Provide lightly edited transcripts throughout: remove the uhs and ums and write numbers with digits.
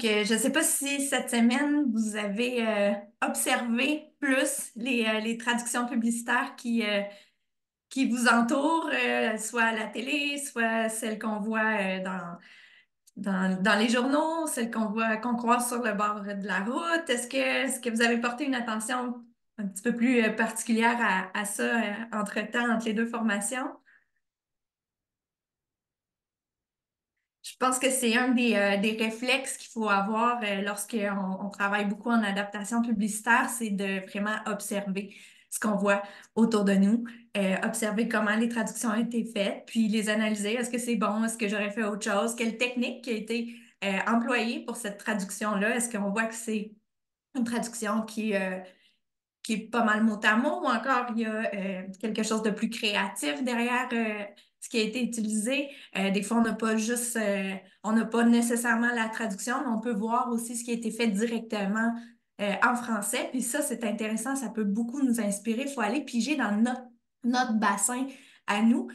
Donc, je ne sais pas si cette semaine, vous avez observé plus les traductions publicitaires qui vous entourent, soit à la télé, soit celles qu'on voit dans les journaux, celles qu'on croise sur le bord de la route. Est-ce que vous avez porté une attention un petit peu plus particulière à ça entre-temps, entre les deux formations? Je pense que c'est un des réflexes qu'il faut avoir lorsqu'on travaille beaucoup en adaptation publicitaire, c'est de vraiment observer ce qu'on voit autour de nous, observer comment les traductions ont été faites, puis les analyser. Est-ce que c'est bon? Est-ce que j'aurais fait autre chose? Quelle technique qui a été employée pour cette traduction-là? Est-ce qu'on voit que c'est une traduction qui est pas mal mot à mot, ou encore il y a quelque chose de plus créatif derrière ce qui a été utilisé. Des fois, on n'a pas nécessairement la traduction, mais on peut voir aussi ce qui a été fait directement en français. Puis ça, c'est intéressant, ça peut beaucoup nous inspirer. Il faut aller piger dans notre bassin à nous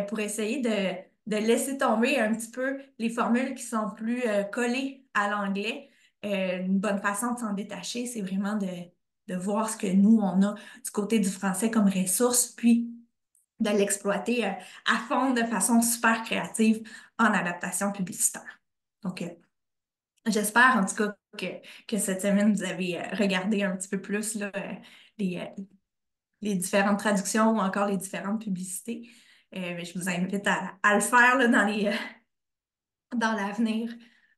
pour essayer de laisser tomber un petit peu les formules qui sont plus collées à l'anglais. Une bonne façon de s'en détacher, c'est vraiment de voir ce que nous, on a du côté du français comme ressource, puis de l'exploiter à fond de façon super créative en adaptation publicitaire. Donc, j'espère en tout cas que cette semaine, vous avez regardé un petit peu plus là, les, euh, les différentes traductions ou encore les différentes publicités. Mais je vous invite à le faire là, dans l'avenir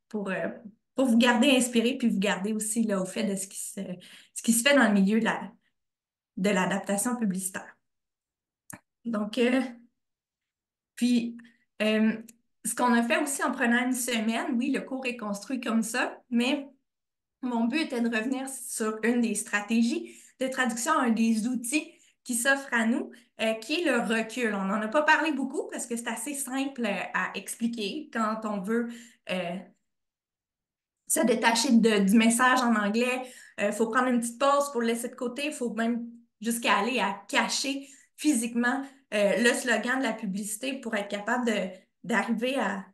pour, euh, pour vous garder inspiré puis vous garder aussi là, au fait de ce qui se fait dans le milieu de l'adaptation publicitaire. Donc, puis, euh, ce qu'on a fait aussi en prenant une semaine, oui, le cours est construit comme ça, mais mon but était de revenir sur une des stratégies de traduction, un des outils qui s'offrent à nous, qui est le recul. On n'en a pas parlé beaucoup parce que c'est assez simple à expliquer quand on veut se détacher du message en anglais. Il faut prendre une petite pause pour le laisser de côté. Il faut même jusqu'à aller à cacher physiquement le slogan de la publicité pour être capable d'arriver à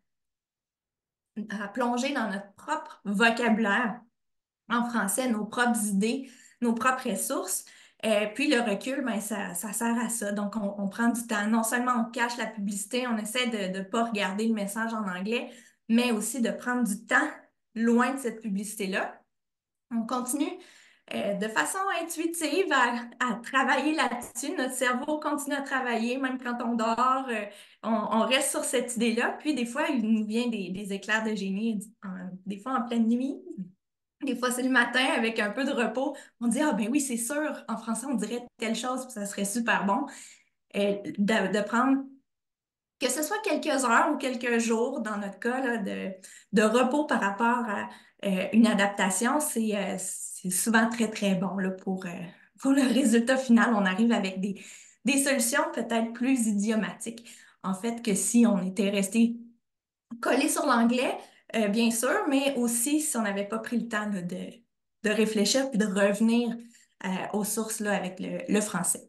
plonger dans notre propre vocabulaire en français, nos propres idées, nos propres ressources. Puis le recul, ben, ça sert à ça. Donc, on prend du temps. Non seulement on cache la publicité, on essaie de ne pas regarder le message en anglais, mais aussi de prendre du temps loin de cette publicité-là. On continue de façon intuitive à travailler là-dessus. Notre cerveau continue à travailler, même quand on dort, on reste sur cette idée-là. Puis des fois, il nous vient des éclairs de génie, des fois en pleine nuit. Des fois, c'est le matin avec un peu de repos. On dit, ah ben oui, c'est sûr, en français, on dirait telle chose, puis ça serait super bon. De prendre, que ce soit quelques heures ou quelques jours, dans notre cas, là, de repos par rapport à une adaptation, c'est souvent très, très bon là, pour le résultat final. On arrive avec des solutions peut-être plus idiomatiques, en fait, que si on était resté collé sur l'anglais, bien sûr, mais aussi si on n'avait pas pris le temps là, de réfléchir puis de revenir aux sources là, avec le français.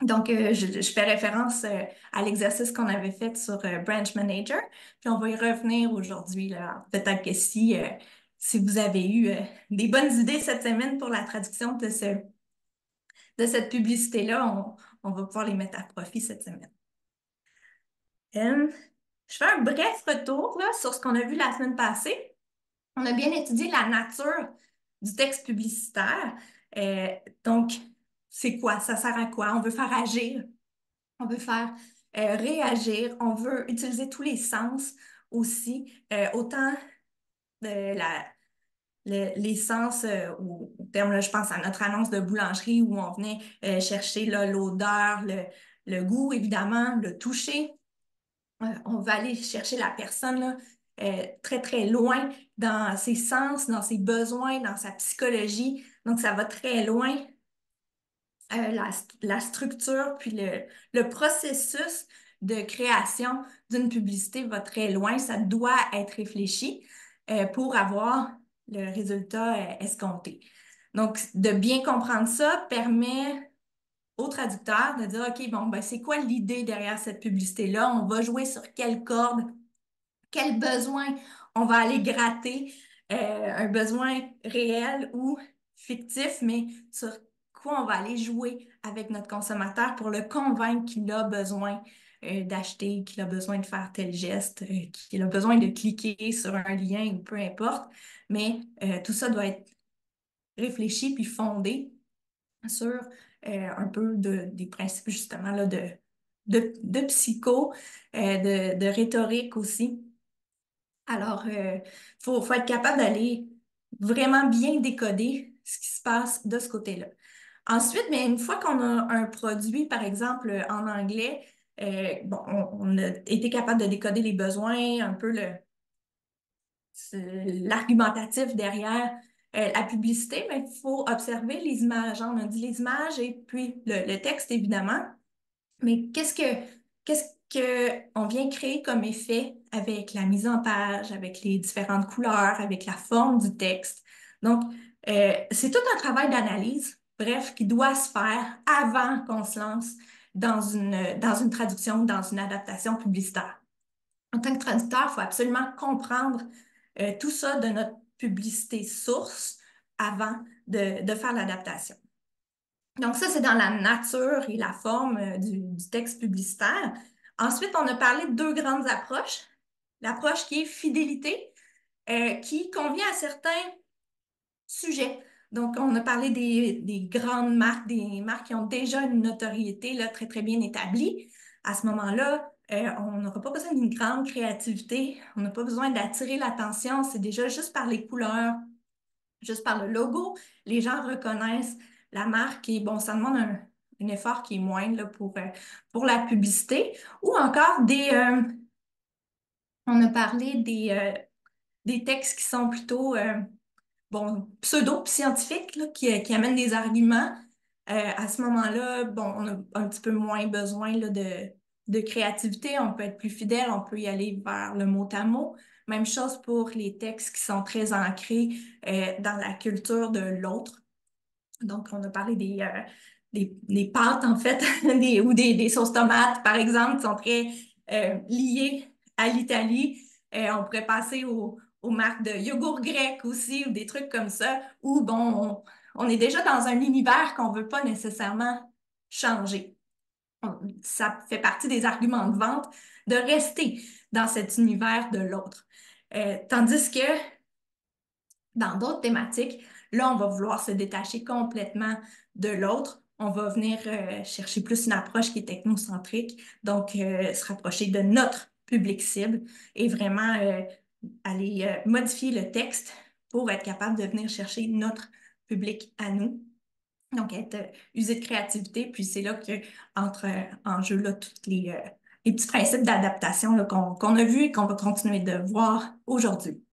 Donc, je fais référence à l'exercice qu'on avait fait sur Branch Manager, puis on va y revenir aujourd'hui, là. Peut-être que si vous avez eu des bonnes idées cette semaine pour la traduction de cette publicité-là, on va pouvoir les mettre à profit cette semaine. Euh, je fais un bref retour là, sur ce qu'on a vu la semaine passée. On a bien étudié la nature du texte publicitaire. Euh, donc, c'est quoi? Ça sert à quoi? On veut faire agir, on veut faire réagir, on veut utiliser tous les sens aussi, autant les sens, au terme, là, je pense à notre annonce de boulangerie où on venait chercher là, l'odeur, le goût, évidemment, le toucher. On va aller chercher la personne là, très, très loin dans ses sens, dans ses besoins, dans sa psychologie. Donc, ça va très loin. La structure, puis le processus de création d'une publicité va très loin. Ça doit être réfléchi pour avoir le résultat escompté. Donc, de bien comprendre ça permet au traducteur de dire, OK, bon, ben, c'est quoi l'idée derrière cette publicité-là? On va jouer sur quelle corde, quel besoin on va aller gratter un besoin réel ou fictif, mais sur quoi on va aller jouer avec notre consommateur pour le convaincre qu'il a besoin d'acheter, qu'il a besoin de faire tel geste, qu'il a besoin de cliquer sur un lien ou peu importe. Mais tout ça doit être réfléchi puis fondé sur un peu des principes justement là, de psycho, de rhétorique aussi. Alors, faut être capable d'aller vraiment bien décoder ce qui se passe de ce côté-là. Ensuite, mais une fois qu'on a un produit, par exemple, en anglais, bon, on a été capable de décoder les besoins, un peu l'argumentatif derrière la publicité, mais il faut observer les images, hein. On a dit les images et puis le texte, évidemment. Mais qu'est-ce que on vient créer comme effet avec la mise en page, avec les différentes couleurs, avec la forme du texte? Donc, c'est tout un travail d'analyse, bref, qui doit se faire avant qu'on se lance dans une traduction, dans une adaptation publicitaire. En tant que traducteur, il faut absolument comprendre tout ça de notre publicité source avant de faire l'adaptation. Donc ça, c'est dans la nature et la forme du texte publicitaire. Ensuite, on a parlé de deux grandes approches. L'approche qui est fidélité, qui convient à certains sujets. Donc, on a parlé des grandes marques, des marques qui ont déjà une notoriété là, très, très bien établie. À ce moment-là, on n'aura pas besoin d'une grande créativité. On n'a pas besoin d'attirer l'attention. C'est déjà juste par les couleurs, juste par le logo, les gens reconnaissent la marque et bon, ça demande un effort qui est moindre là, pour la publicité. Ou encore on a parlé des textes qui sont plutôt bon, pseudo-scientifiques là, qui amènent des arguments. À ce moment-là, bon, on a un petit peu moins besoin là, de créativité. On peut être plus fidèle, on peut y aller vers le mot à mot. Même chose pour les textes qui sont très ancrés dans la culture de l'autre. Donc, on a parlé des pâtes, en fait, ou des sauces tomates, par exemple, qui sont très liées à l'Italie. On pourrait passer aux marques de yogourt grec aussi, ou des trucs comme ça, où, bon, on est déjà dans un univers qu'on veut pas nécessairement changer. Ça fait partie des arguments de vente de rester dans cet univers de l'autre. Tandis que dans d'autres thématiques, là, on va vouloir se détacher complètement de l'autre. On va venir chercher plus une approche qui est technocentrique, donc se rapprocher de notre public cible et vraiment aller modifier le texte pour être capable de venir chercher notre public à nous. Donc, être usé de créativité, puis c'est là que entre en jeu là, tous les petits principes d'adaptation là, qu'on a vus et qu'on va continuer de voir aujourd'hui.